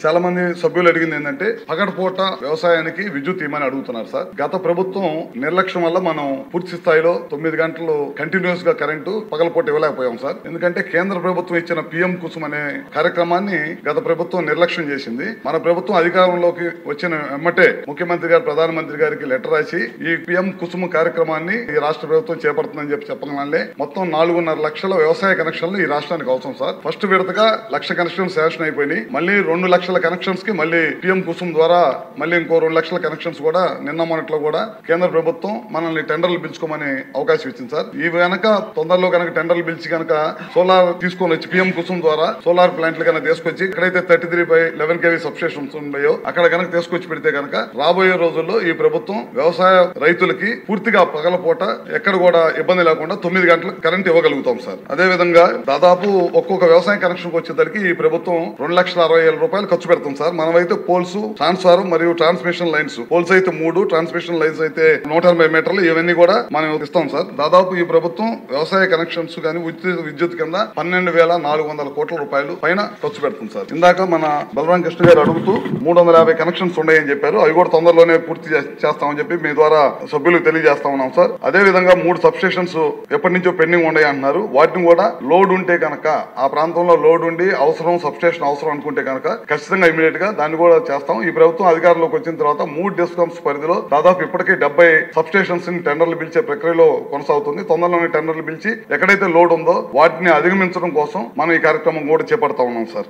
చాలా మంది సభ్యులు అడిగింది ఏంటంటే పగటిపూట వ్యవసాయానికి విద్యుత్ ఇవ్వమని అడుగుతున్నారు సార్. గత ప్రభుత్వం నిర్లక్ష్యం వల్ల మనం పూర్తి స్థాయిలో 9 గంటలు కంటిన్యూస్ గా కరెంటు పగలపూట ఇవ్వలేకపోయాం సార్. ఎందుకంటే కేంద్ర ప్రభుత్వం ఇచ్చిన పిఎం కుసుమ్ అనే కార్యక్రమాన్ని గత ప్రభుత్వం నిర్లక్ష్యం చేసింది. మన ప్రభుత్వం అధికారంలోకి వచ్చిన వెంబటే ముఖ్యమంత్రి గారు ప్రధానమంత్రి గారికి లెటర్ రాసి ఈ పిఎం కుసుమ్ కార్యక్రమాన్ని ఈ రాష్ట్ర ప్రభుత్వం చేపడుతుందని చెప్పడం వల్లే మొత్తం 4.5 లక్షల వ్యవసాయ కనెక్షన్లు ఈ రాష్ట్రానికి అవసరం సార్. ఫస్ట్ విడతగా 1 లక్ష కనెక్షన్స్ శాంక్షన్ అయిపోయినాయి. మళ్ళీ 2 లక్షల కనెక్షన్స్ కి మళ్ళీ పిఎం కుసుమ్ ద్వారా మళ్ళీ ఇంకో 2 లక్షల కనెక్షన్స్ కూడా నిన్న మొన్నట్లో కూడా కేంద్ర ప్రభుత్వం మనల్ని టెండర్లు పిలుచుకోమని అవకాశం ఇచ్చింది సార్. ఈ వెనక తొందరలో కనుక టెండర్లు పిలిచి కనుక సోలార్ తీసుకొని వచ్చి పిఎం కుసుమ్ ద్వారా సోలార్ ప్లాంట్లు కనుక తీసుకొచ్చి ఎక్కడైతే 33/11 kV సబ్స్టేషన్స్ ఉన్నాయో అక్కడ కనుక తీసుకొచ్చి పెడితే కనుక రాబోయే రోజుల్లో ఈ ప్రభుత్వం వ్యవసాయ రైతులకి పూర్తిగా పగలపూట ఎక్కడ కూడా ఇబ్బంది లేకుండా 9 గంటలకు కరెంట్ ఇవ్వగలుగుతాం సార్. అదే విధంగా దాదాపు ఒక్కొక్క వ్యవసాయ కనెక్షన్ వచ్చేసరికి ఈ ప్రభుత్వం 2,60,000 ఖర్చు పెడతాం సార్. మనమైతే పోల్స్, ట్రాన్స్ఫార్మర్ మరియు ట్రాన్స్మిషన్ లైన్స్, పోల్స్ అయితే 3, ట్రాన్స్మిషన్ లైన్స్ అయితే 180 మీటర్లు, ఇవన్నీ కూడా మనం ఇస్తాం సార్. దాదాపు ఈ ప్రభుత్వం వ్యవసాయ కనెక్షన్స్ కానీ విద్యుత్ కింద 12,400 కోట్ల రూపాయలు పైన ఖర్చు పెడుతుంది సార్. ఇందాక మన బలరాం కృష్ణ గారు అడుగుతూ 350 కనెక్షన్స్ ఉన్నాయని చెప్పారు. అవి కూడా తొందరలోనే పూర్తి చేస్తామని చెప్పి మీ ద్వారా సభ్యులకు తెలియజేస్తా ఉన్నాం సార్. అదే విధంగా 3 సబ్స్టేషన్స్ ఎప్పటి నుంచో పెండింగ్ ఉన్నాయి అంటున్నారు. వాటిని కూడా లోడ్ ఉంటే కనుక ఆ ప్రాంతంలో లోడ్ ఉండి అవసరం, సబ్స్టేషన్ అవసరం అనుకుంటే కనుక ఖచ్చితంగా ఇమీడియట్ గా దాన్ని కూడా చేస్తాం. ఈ ప్రభుత్వం అధికారంలోకి వచ్చిన తర్వాత 3 డిస్కమ్స్ పరిధిలో దాదాపు ఇప్పటికే 70 సబ్స్టేషన్స్ టెండర్లు పిలిచే ప్రక్రియలో కొనసాగుతుంది. తొందరలోనే టెండర్లు పిలిచి ఎక్కడైతే లోడ్ ఉందో వాటిని అధిగమించడం కోసం మనం ఈ కార్యక్రమం కూడా చేపడతా ఉన్నాం సార్.